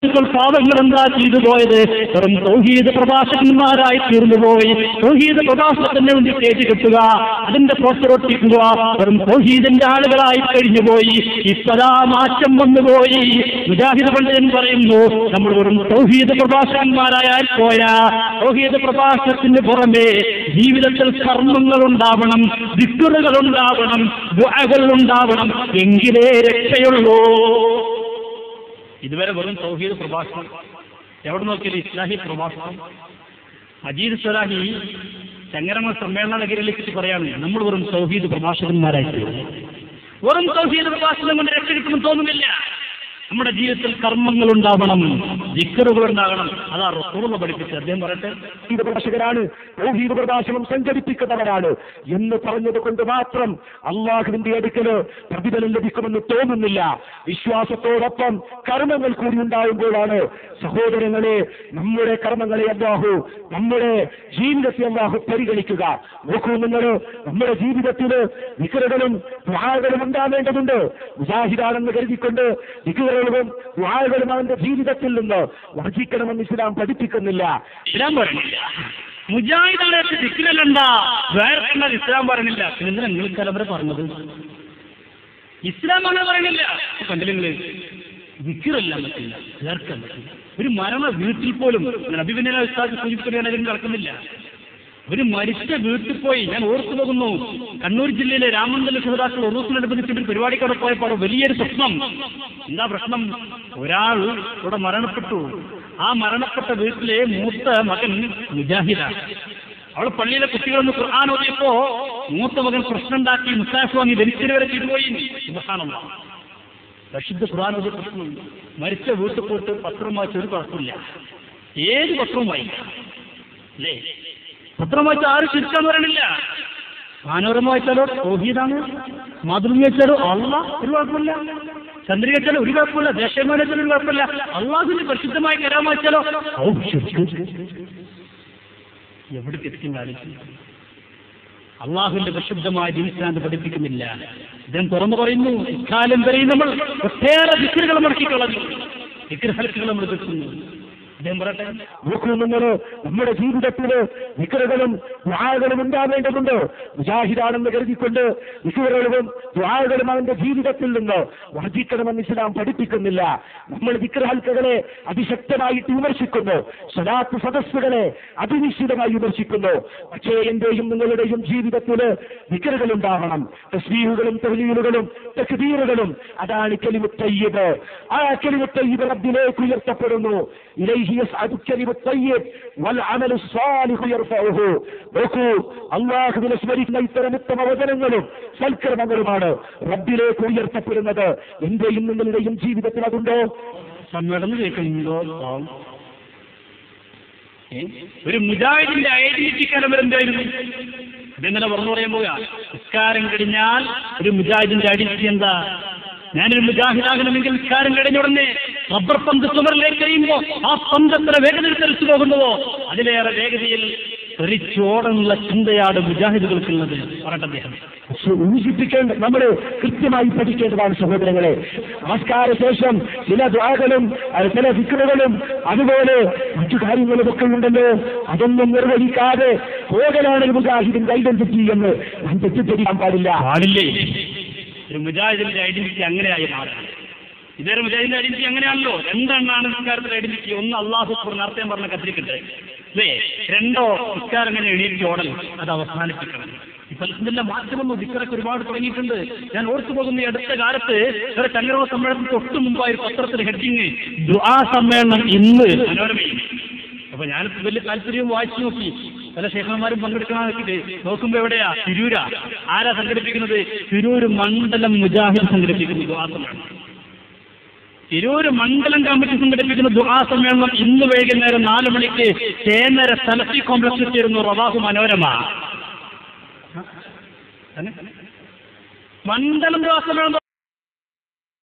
സുഹൃത്തുക്കൾ പാവങ്ങൾ എന്താ ചെയ്തു പോയത്? വെറും തൗഹീദ് പ്രഭാഷകന്മാരായി തീർന്നുപോയി. തൗഹീദ് പ്രഭാഷണത്തിന് വേണ്ടി സ്റ്റേജ് കിട്ടുക, അതിന്റെ പോസ്റ്റർ ഒട്ടിക്കുക, വെറും തൗഹീദിന്റെ ആളുകളായി കഴിഞ്ഞുപോയി. ഇപ്പതാ മാറ്റം വന്നുപോയി. മുജാഹിദ് പണ്ഡിതൻ പറയുന്നു, നമ്മൾ വെറും തൗഹീദ് പ്രഭാഷകന്മാരായാൽ പോരാ. തൗഹീദ് പ്രഭാഷണത്തിന് പുറമെ ജീവിതത്തിൽ കർമ്മങ്ങൾ ഉണ്ടാവണം, ദിക്റുകൾ ഉണ്ടാവണം, ദുആകൾ ഉണ്ടാവണം. എങ്കിലേ രക്ഷയുള്ളൂ. ഇതുവരെ വെറും തൗഹീദ് പ്രഭാഷണം. എവിടെ നോക്കിയാലും ഇസ്ലാഹി പ്രഭാഷണം. അജീദ് സ്വലാഹി ചങ്ങരമ സമ്മേളന നഗരിയിലേക്ക് പറയാണ്, നമ്മൾ വെറും തൗഹീദ് പ്രഭാഷകന്മാരായിട്ട്. വെറും തൗഹീദ് പ്രഭാഷണം കൊണ്ട് രക്ഷ കിട്ടുമെന്ന് തോന്നുന്നില്ല. നമ്മുടെ ജീവിതത്തിൽ കർമ്മങ്ങൾ ഉണ്ടാവണം, ദിക്റുകൾ ഉണ്ടാകണം. അതാ റസൂലുള്ളാഹി പഠിപ്പിച്ചത്. അദ്ദേഹം പറയട്ടെ, തൗഹീദ് പ്രഭാഷകരാണ്, തൗഹീദ് പ്രഭാഷണം സംഘടിപ്പിക്കുന്നവരാണ് എന്ന് പറഞ്ഞത് കൊണ്ട് മാത്രം അള്ളാഹുവിന്റെ അടുക്കല് പ്രതിഫലം ലഭിക്കുമെന്ന് തോന്നുന്നില്ല. വിശ്വാസത്തോടൊപ്പം കർമ്മങ്ങൾ കൂടി ഉണ്ടാകുമ്പോഴാണ് സഹോദരങ്ങളെ നമ്മുടെ കർമ്മങ്ങളെ അല്ലാഹു, നമ്മുടെ ജീവിതത്തെ അല്ലാഹു പരിഗണിക്കുക. നോക്കൂ നിങ്ങൾ, നമ്മുടെ ജീവിതത്തില് ദിക്റുകളും ദുആകളും ഉണ്ടാവേണ്ടതുണ്ട്. മുജാഹിദാണെന്ന് കരുതിക്കൊണ്ട് ദിക്റുകളും ദുആകളും അവന്റെ ജീവിതത്തിൽ നിന്ന് വർജിക്കണമെന്ന് ഇസ്ലാം പഠിപ്പിക്കുന്നില്ല. ഇസ്ലാം പറഞ്ഞില്ല. മുജാഹിദാണ് ദിക്റിലണ്ട വേർക്കുന്നത് ഇസ്ലാം പറഞ്ഞില്ല. പിന്നെ നിങ്ങൾ തലവരെ പറഞ്ഞത് ഇസ്ലാം അങ്ങനെ പറയുന്നില്ല. കണ്ടില്ലേ, ദിക്റെല്ലാം പറ്റില്ല, ചേർക്കാൻ പറ്റില്ല. ഒരു മരണ വീട്ടിൽ പോലും അഭിനയ സൂചിപ്പിക്കാൻ നടക്കുന്നില്ല. ഒരു മരിച്ച വീട്ടിൽ പോയി ഞാൻ ഓർത്തു പോകുന്നു, കണ്ണൂർ ജില്ലയിലെ രാമന്തല ശുഹദാക്കൾ ഉറൂസിനനുബന്ധിച്ചിട്ട് പരിപാടിക്കവിടെ പോയപ്പോൾ വലിയൊരു പ്രശ്നം. എന്താ പ്രശ്നം? ഒരാൾ ഇവിടെ മരണപ്പെട്ടു. ആ മരണപ്പെട്ട വീട്ടിലെ മൂത്ത മകൻ മുജാഹിദാണ്. അവൾ പള്ളിയിലെ കുട്ടികളൊന്ന് ഖുർആൻ ഓതിയപ്പോ മൂത്ത മകൻ പ്രശ്നമുണ്ടാക്കി മുസ്താഫ് വാങ്ങി ധരിച്ചിട്ട് വരെ ചെയ്തുപോയി. സുബ്ഹാനല്ലാഹ്. പരിശുദ്ധ ഖുർആൻ ഓതിയ പ്രശ്നം. മരിച്ച വീട്ടിൽ പോയിട്ട് പത്രം വായിച്ചൊരു കുഴപ്പമില്ല. ഏത് പത്രവും വായിക്കാം അല്ലേ? പത്രം വായിച്ചാൽ ആരും ശിർക്കാന്ന് പറയണില്ല. മനോരമ വായിച്ചാലോ തൗഹീദാണ്, മാതൃഭൂമി വായിച്ചാലോ അള്ളാ, ഒരു കുഴപ്പമില്ല. ചന്ദ്രിക വെച്ചാലോ ഒരു കുഴപ്പമില്ല. ദേശീയമായി വെച്ചാലും ഒരു കുഴപ്പമില്ല. അള്ളാഹുവിന്റെ പരിശുദ്ധമായ കലാം വായിച്ചാലോ എവിടെ എത്തിക്കും കാണിച്ചു. അള്ളാഹുവിന്റെ പരിശുദ്ധമായ ദീനിസ്ലാന്ത് പഠിപ്പിക്കുന്നില്ല. അദ്ദേഹം തുറന്നു പറയുന്നു, ഇക്കാലം വരെയും നമ്മൾ ഒട്ടേറെ ദിക്റുകൾ മുടക്കിക്കളഞ്ഞു, ദിക്ർ ഹൽക്കുകൾ നമ്മൾ കിട്ടുന്നു. നോക്കൂ നിങ്ങൾ, നമ്മുടെ ജീവിതത്തില് ദിക്റുകളും ദുആകളും ഉണ്ടാവേണ്ടതുണ്ട്. മുജാഹിദാണെന്ന് കരുതിക്കൊണ്ട് ദിക്റുകളും ദുആകളും അവന്റെ ജീവിതത്തിൽ നിന്ന് വർജിക്കണമെന്ന് ഇസ്ലാം പഠിപ്പിക്കുന്നില്ല. നമ്മൾ ദിക്ർ ഹൽക്കകളെ അതിശക്തമായിട്ട് വിമർശിക്കുന്നു, സ്വലാത്ത് സദസ്സുകളെ അതിനിശ്ചിതമായി വിമർശിക്കുന്നു. പക്ഷേ എന്റെയും നിങ്ങളുടെയും ജീവിതത്തില് ദിക്റുകൾ ഉണ്ടാവണം. തസ്ബീഹുകളും തഹ്ലീലുകളും തക്ബീറുകളും, അതാണ് കലിമത്ത് തയ്യിബ്. ആ കലിമത്ത് തയ്യിബ് റബ്ബിലേക്ക് ഉയർത്തപ്പെടുന്നു. അള്ളാഹുവിനെ സ്മരിക്കുന്ന ഇത്തരം ഉത്തമ വചനങ്ങളും സൽക്കർമ്മങ്ങളുമാണ് റബ്ബിലേക്ക് ഉയർത്തപ്പെടുന്നത്. എന്റെയും നിങ്ങളുടെയും ജീവിതത്തിൽ അതുണ്ടോ? സമ്മേളനം കേൾക്കുന്നുണ്ടോ? ഒരു മുജാഹിദിന്റെ ഐഡന്റിറ്റി കലവർ എന്തായിരുന്നു? ഇതെങ്ങനെ പറഞ്ഞു പറയാൻ പോവുക. നിസ്കാരം കഴിഞ്ഞാൽ ഒരു മുജാഹിദിന്റെ ഐഡന്റിറ്റി എന്താ? ഞാനൊരു മുജാഹിദാകണമെങ്കിൽ നിസ്കാരം കഴിഞ്ഞുടനെ റബ്ബർ പന്ത് ചുമറിലേക്ക് കഴിയുമ്പോൾ ആ പന്ത് എത്ര വേഗതയിൽ തെറിച്ചു പോകുന്നുവോ അതിലേറെ വേഗതയിൽ തെറിച്ചോടുള്ള ചിന്തയാണ് മുജാഹിദുകൾക്കുള്ളത് പറയട്ടെ അദ്ദേഹം. സൂചിപ്പിക്കേണ്ട നമ്മൾ കൃത്യമായി പഠിക്കേണ്ടതാണ് സഹോദരങ്ങളെ. നമസ്കാര ശേഷം ചില ദുആകളും ചില ദിക്റുകളും അതുപോലെ മറ്റു കാര്യങ്ങളുമൊക്കെ ഉണ്ടല്ലോ, അതൊന്നും നിർവഹിക്കാതെ പോകലാണ് മുജാഹിദിന്റെ ഐഡന്റിറ്റി എന്ന് ഞാൻ തെറ്റിദ്ധരിക്കാൻ പാടില്ലേ. ഒരു മുജാഹിദിന്റെ ഐഡന്റിറ്റി അങ്ങനെയായി മാറും. ഇതൊരു മുജാഹിദിന്റെ ഐഡന്റിറ്റി അങ്ങനെയാണല്ലോ. രണ്ടെണ്ണാണ് നിസ്കാരത്തിന്റെ ഐഡന്റിറ്റി. ഒന്ന് അല്ലാഹു അക്ബർ, നേരത്തെ പറഞ്ഞ കത്തിരിക്കട്ടെ അല്ലേ. രണ്ടോ നിസ്കാരം ഇങ്ങനെ എണീറ്റ് ഓടൽ, അത് അവസാനിപ്പിക്കണം. ഇപ്പൊ ഇതിന്റെ മാറ്റമൊന്നും ദിക്റൊക്കെ ഒരുപാട് തുടങ്ങിയിട്ടുണ്ട്. ഞാൻ ഓർത്തു പോകുന്ന ഈ അടുത്ത കാലത്ത് ഒരു ചങ്ങരവ സമ്മേളനത്തിന് തൊട്ട് മുമ്പായി പത്രത്തിൽ ഹെഡിങ് ദുആ സമ്മേളനം ഇന്ന് മനോരമയിൽ. അപ്പൊ ഞാനിപ്പോ വലിയ താല്പര്യവും വായിച്ചു നോക്കി. പല ശേഖരന്മാരും പങ്കെടുക്കാൻ നോക്കുമ്പോ എവിടെയാ? തിരൂരാ. ആരാ സംഘടിപ്പിക്കുന്നത്? തിരൂര് മണ്ഡലം മുജാഹിദ് സംഘടിപ്പിക്കുന്നു ദുആ സമ്മേളനം. തിരൂര് മണ്ഡലം കമ്മിറ്റി സംഘടിപ്പിക്കുന്ന ദുആ സമ്മേളനം ഇന്ന് വൈകുന്നേരം 4 മണിക്ക് ചേന്നര സലഫി കോംപ്ലക്സിൽ ചേരുന്നു. റവാഹു മനോരമ. മണ്ഡലം ദുആ സമ്മേളനം